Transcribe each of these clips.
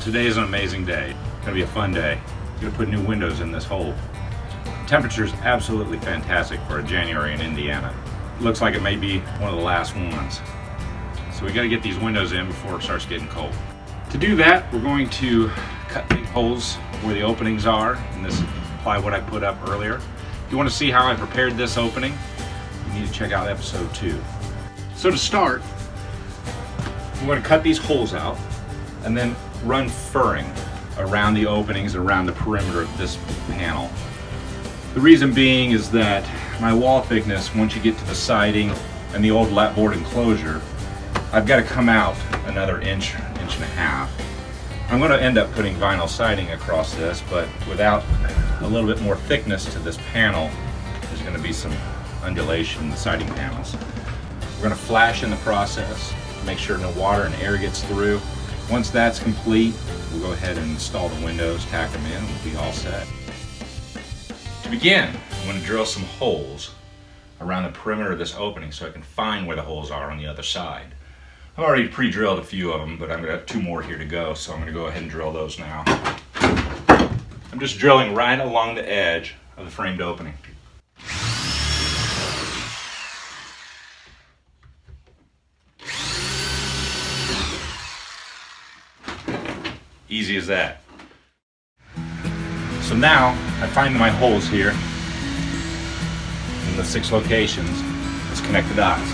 today is an amazing day. It's gonna be a fun day. I'm gonna put new windows in this hole. The temperature is absolutely fantastic for a January in Indiana. Looks like it may be one of the last ones. So we gotta get these windows in before it starts getting cold. To do that, we're going to cut big holes where the openings are, and this is plywood I put up earlier. If you want to see how I prepared this opening, you need to check out episode 2. So to start, I'm going to cut these holes out and then run furring around the openings, around the perimeter of this panel. The reason being is that my wall thickness, once you get to the siding and the old lapboard enclosure, I've got to come out another inch and a half. I'm going to end up putting vinyl siding across this, but without a little bit more thickness to this panel, there's going to be some undulation in the siding panels. We're going to flash in the process, make sure no water and air gets through. Once that's complete, we'll go ahead and install the windows, tack them in, and we'll be all set. To begin, I'm going to drill some holes around the perimeter of this opening so I can find where the holes are on the other side. I've already pre-drilled a few of them, but I'm going to have 2 more here to go, so I'm going to go ahead and drill those now. I'm just drilling right along the edge of the framed opening. Easy as that. So now I find my holes here in the 6 locations. Let's connect the dots.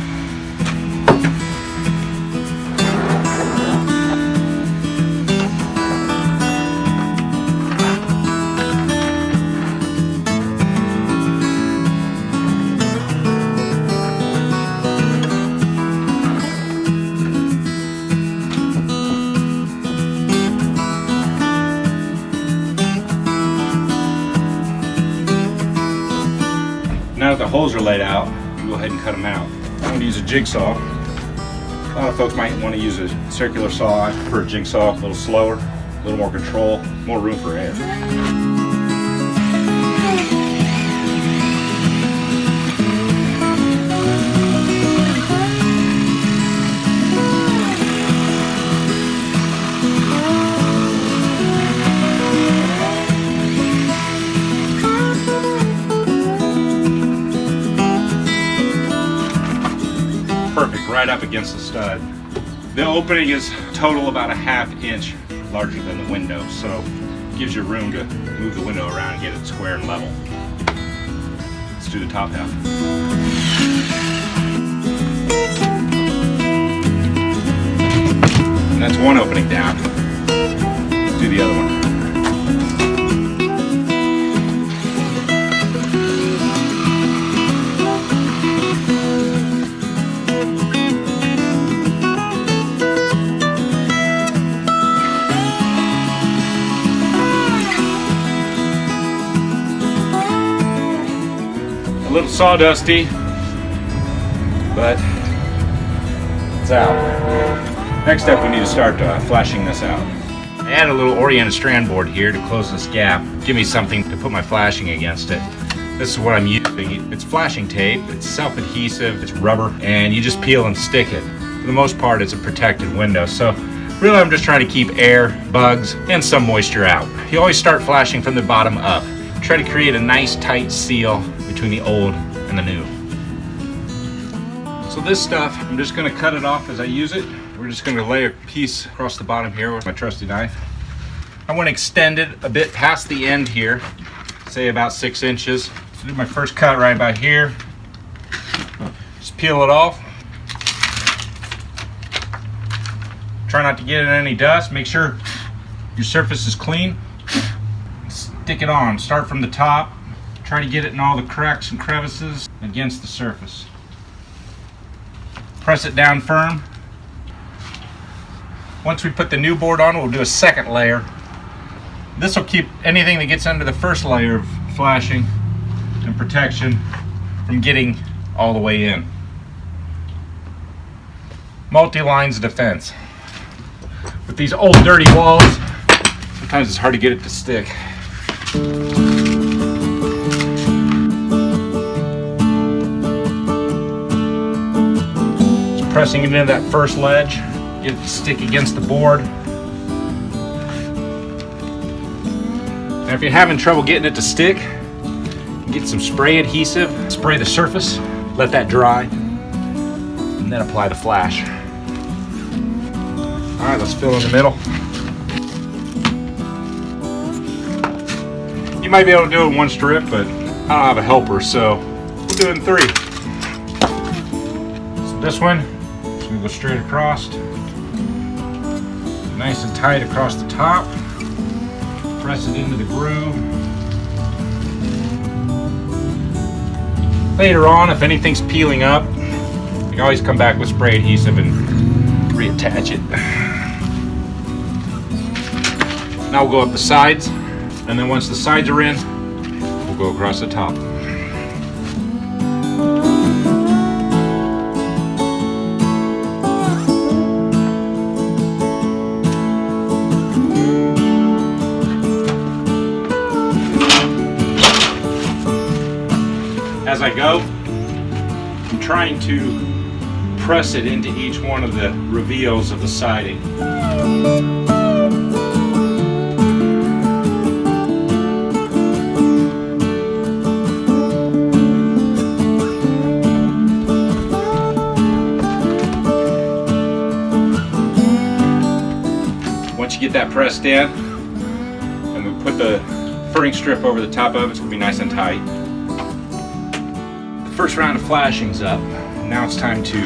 Now that the holes are laid out, you go ahead and cut them out. I'm going to use a jigsaw. A lot of folks might want to use a circular saw. I prefer a jigsaw, a little slower, a little more control, more room for air. Perfect, right up against the stud. The opening is total about a ½ inch larger than the window, so it gives you room to move the window around and get it square and level. Let's do the top half. And that's one opening down. Let's do the other one. A little sawdusty, but it's out. Next step, we need to start flashing this out. I add a little oriented strand board here to close this gap. Give me something to put my flashing against it. This is what I'm using. It's flashing tape, it's self-adhesive, it's rubber, and you just peel and stick it. For the most part, it's a protected window, so really I'm just trying to keep air, bugs, and some moisture out. You always start flashing from the bottom up. Try to create a nice tight seal between the old and the new. So this stuff, I'm just going to cut it off as I use it. We're just going to lay a piece across the bottom here with my trusty knife. I want to extend it a bit past the end here, say about 6 inches. So do my first cut right about here. Just peel it off. Try not to get in any dust. Make sure your surface is clean. Stick it on. Start from the top. Try to get it in all the cracks and crevices against the surface. Press it down firm. Once we put the new board on, we'll do a second layer. This will keep anything that gets under the first layer of flashing and protection from getting all the way in. Multi-lines defense. With these old dirty walls, sometimes it's hard to get it to stick. Just pressing it into that first ledge, get it to stick against the board. Now if you're having trouble getting it to stick, get some spray adhesive, spray the surface, let that dry, and then apply the flash. All right, let's fill in the middle. You might be able to do it in one strip, but I don't have a helper, so we'll do it in 3. So this one, just gonna go straight across, nice and tight across the top. Press it into the groove. Later on, if anything's peeling up, you can always come back with spray adhesive and reattach it. Now we'll go up the sides, and then once the sides are in, we'll go across the top. As I go, I'm trying to press it into each one of the reveals of the siding. Once you get that pressed in, and we put the furring strip over the top of it, it's going to be nice and tight. First round of flashing's up. Now it's time to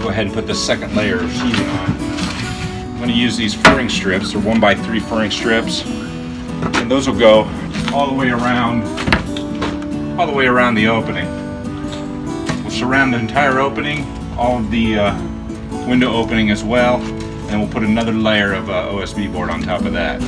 go ahead and put the second layer of sheathing on. I'm going to use these furring strips. They're 1x3 furring strips, and those will go all the way around the opening. We'll surround the entire opening, all of the window opening as well, and we'll put another layer of OSB board on top of that.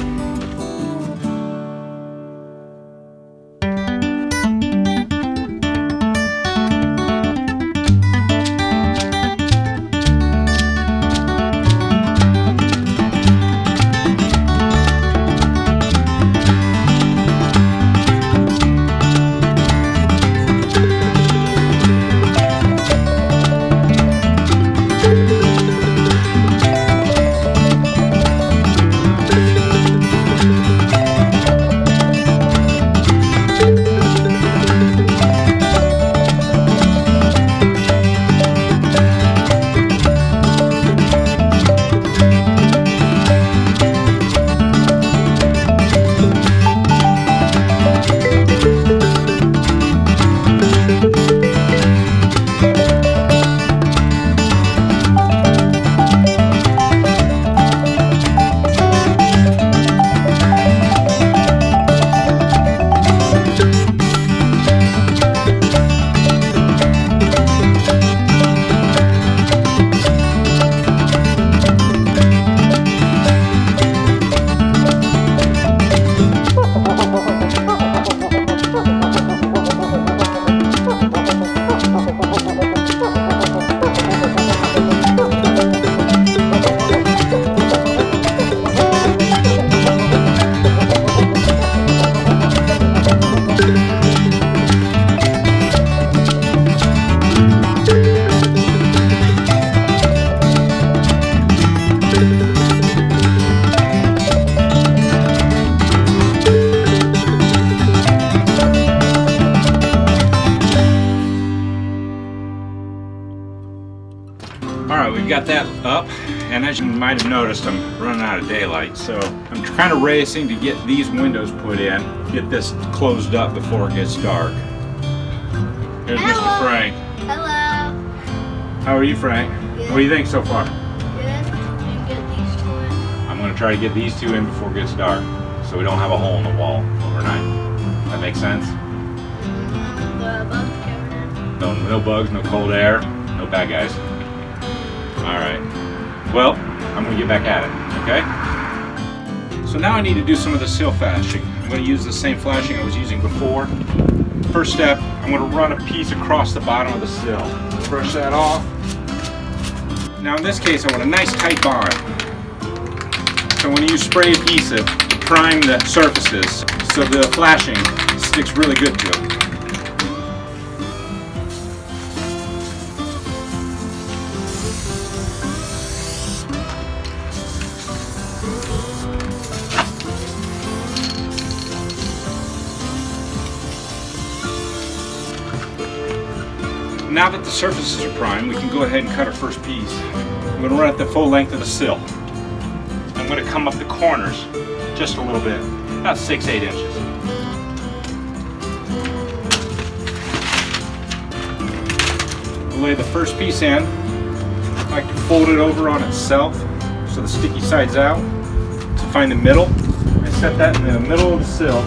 We've got that up, and as you might have noticed, I'm running out of daylight, so I'm kind of racing to get these windows put in, get this closed up before it gets dark. Here's Mr. Frank. Hello. How are you, Frank? Good. What do you think so far? Good. You get these two in. I'm going to try to get these two in before it gets dark, so we don't have a hole in the wall overnight. That makes sense? The bugs covered in. No bugs, no cold air, no bad guys. Alright, well, I'm going to get back at it, okay? So now I need to do some of the sill flashing. I'm going to use the same flashing I was using before. First step, I'm going to run a piece across the bottom of the sill. Brush that off. Now in this case, I want a nice tight bond. So I'm going to use spray adhesive to prime the surfaces so the flashing sticks really good to it. Now that the surfaces are primed, we can go ahead and cut our first piece. I'm going to run it the full length of the sill. I'm going to come up the corners just a little bit, about 6-8 inches. We'll lay the first piece in. I like to fold it over on itself so the sticky side's out. To find the middle, I set that in the middle of the sill,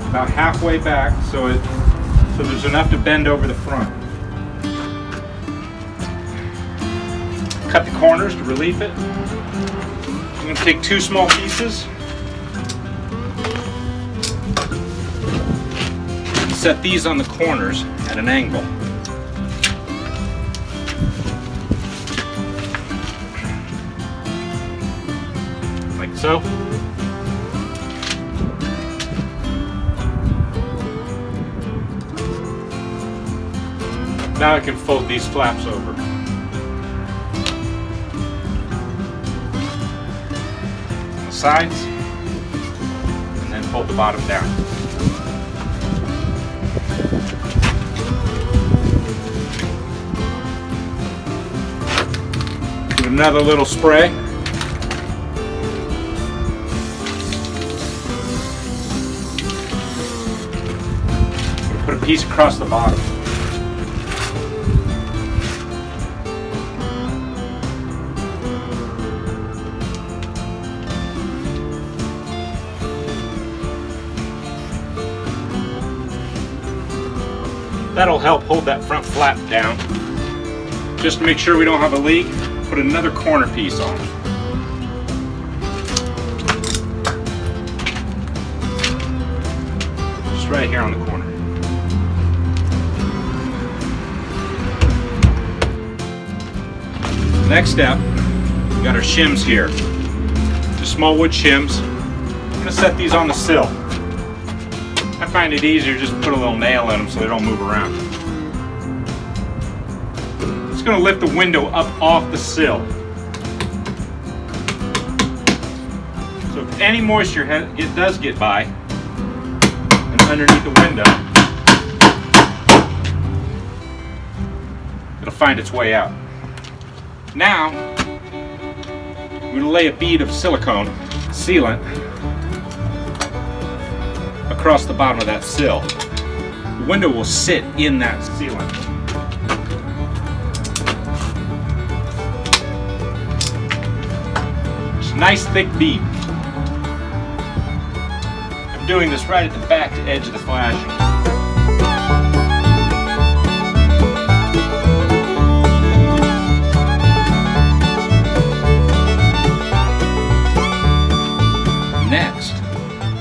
about halfway back, so there's enough to bend over the front. Cut the corners to relieve it. I'm going to take 2 small pieces and set these on the corners at an angle. Like so. Now I can fold these flaps over. On the sides, and then fold the bottom down. Give it another little spray. Put a piece across the bottom. That'll help hold that front flap down. Just to make sure we don't have a leak, put another corner piece on. Just right here on the corner. Next step, we got our shims here. Just small wood shims. I'm going to set these on the sill. I find it easier just to put a little nail in them so they don't move around. It's going to lift the window up off the sill. So if any moisture does get by and underneath the window, it'll find its way out. Now, I'm going to lay a bead of silicone sealant across the bottom of that sill. The window will sit in that sealant. Just a nice thick bead. I'm doing this right at the back edge of the flashing. Next,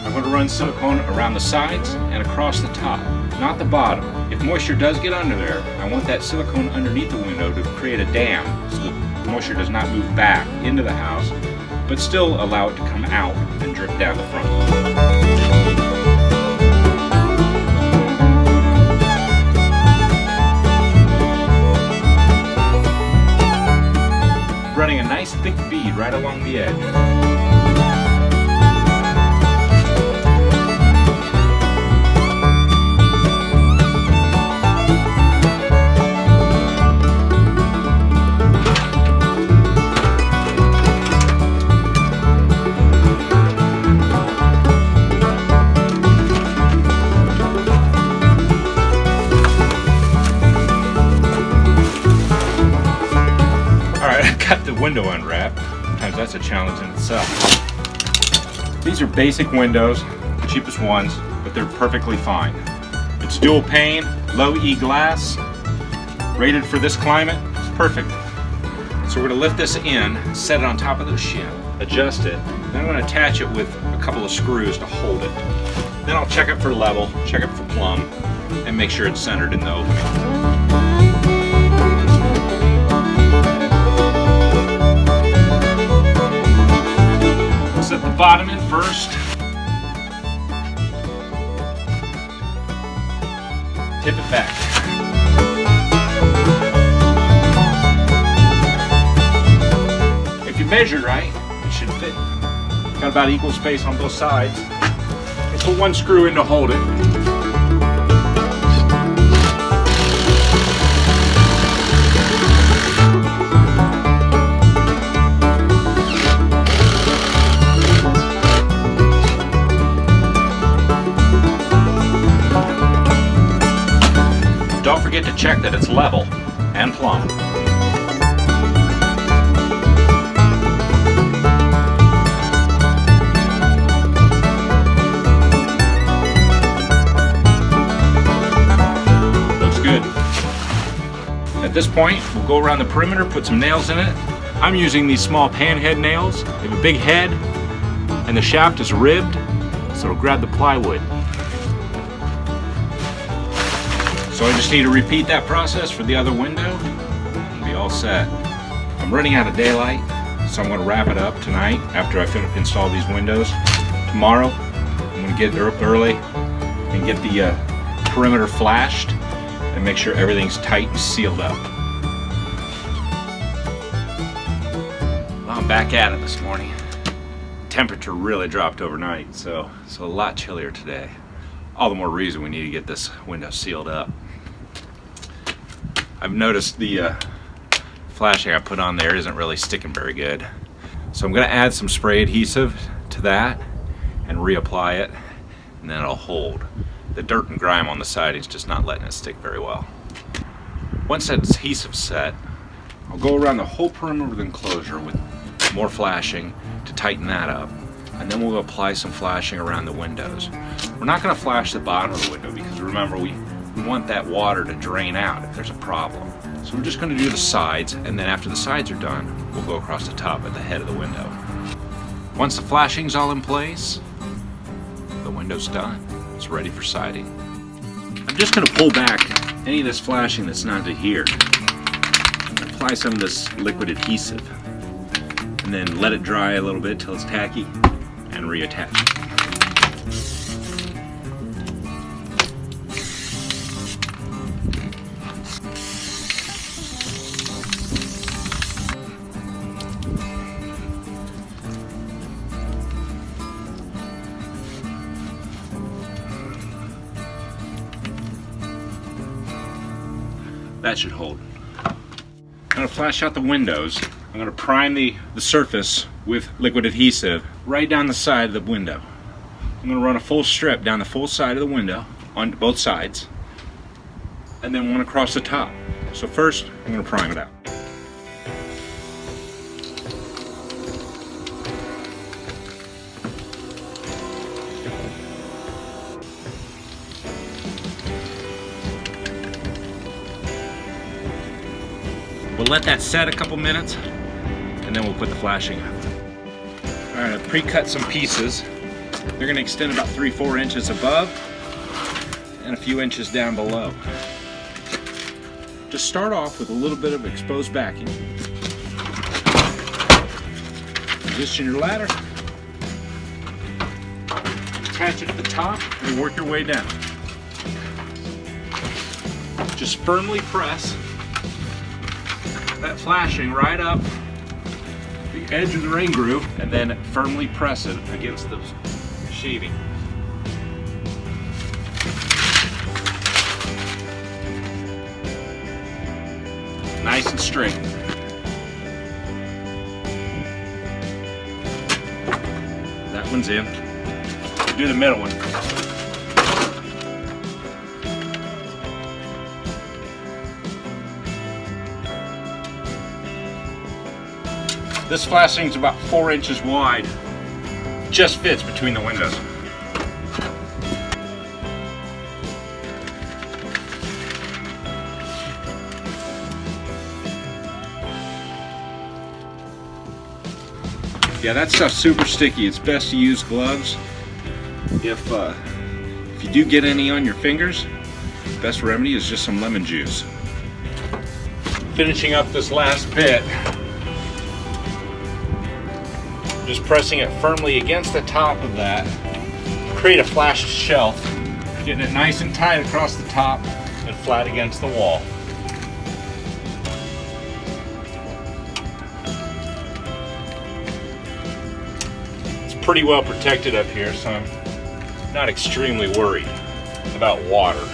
I'm going to run silicone around the sides and across the top, not the bottom. If moisture does get under there, I want that silicone underneath the window to create a dam so the moisture does not move back into the house, but still allow it to come out and drip down the front. Running a nice thick bead right along the edge. Got the window unwrapped. Sometimes that's a challenge in itself. These are basic windows, the cheapest ones, but they're perfectly fine. It's dual pane, low E glass, rated for this climate. It's perfect. So we're going to lift this in, set it on top of the shim, adjust it, then I'm going to attach it with a couple of screws to hold it. Then I'll check it for level, check it for plumb, and make sure it's centered in the opening. Set the bottom in first. Tip it back. If you measure right, it should fit. Got about equal space on both sides. Just put one screw in to hold it. check that it's level and plumb. Looks good. At this point, we'll go around the perimeter, put some nails in it. I'm using these small panhead nails. They have a big head, and the shaft is ribbed, so it'll grab the plywood. So I just need to repeat that process for the other window and be all set. I'm running out of daylight, so I'm going to wrap it up tonight after I install these windows. Tomorrow, I'm going to get up early and get the perimeter flashed and make sure everything's tight and sealed up. Well, I'm back at it this morning. Temperature really dropped overnight, so it's a lot chillier today. All the more reason we need to get this window sealed up. I've noticed the flashing I put on there isn't really sticking very good. So I'm going to add some spray adhesive to that and reapply it, and then it'll hold. The dirt and grime on the siding is just not letting it stick very well. Once that adhesive's set, I'll go around the whole perimeter of the enclosure with more flashing to tighten that up, and then we'll apply some flashing around the windows. We're not going to flash the bottom of the window because remember we want that water to drain out if there's a problem. So we're just going to do the sides, and then after the sides are done, we'll go across the top at the head of the window. Once the flashing's all in place, the window's done. It's ready for siding. I'm just going to pull back any of this flashing that's not adhered. Apply some of this liquid adhesive, and then let it dry a little bit till it's tacky, and reattach it. That should hold. I'm going to flash out the windows. I'm going to prime the surface with liquid adhesive right down the side of the window. I'm going to run a full strip down the full side of the window on both sides, and then one across the top. So first, I'm going to prime it out. We'll let that set a couple minutes, and then we'll put the flashing on. All right, I've pre-cut some pieces. They're going to extend about 3-4 inches above and a few inches down below. Just start off with a little bit of exposed backing. Position your ladder. Attach it at the top and work your way down. Just firmly press that flashing right up the edge of the ring groove, and then firmly press it against the sheathing. Nice and straight. That one's in. Do the middle one. This flashing is about 4 inches wide. Just fits between the windows. Yeah, that stuff's super sticky. It's best to use gloves. If you do get any on your fingers, the best remedy is just some lemon juice. Finishing up this last bit. Just pressing it firmly against the top of that, create a flashed shelf, getting it nice and tight across the top and flat against the wall. It's pretty well protected up here, so I'm not extremely worried about water.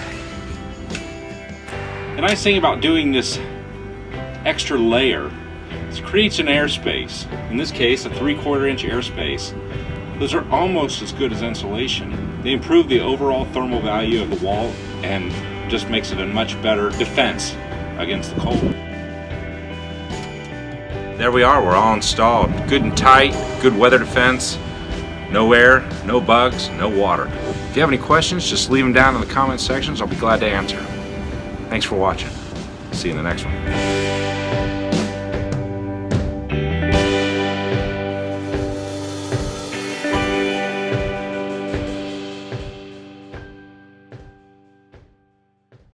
The nice thing about doing this extra layer, it creates an airspace. In this case, a 3/4 inch airspace. Those are almost as good as insulation. They improve the overall thermal value of the wall and just makes it a much better defense against the cold. There we are, we're all installed. Good and tight, good weather defense, no air, no bugs, no water. If you have any questions, just leave them down in the comment sections. I'll be glad to answer. Thanks for watching. See you in the next one.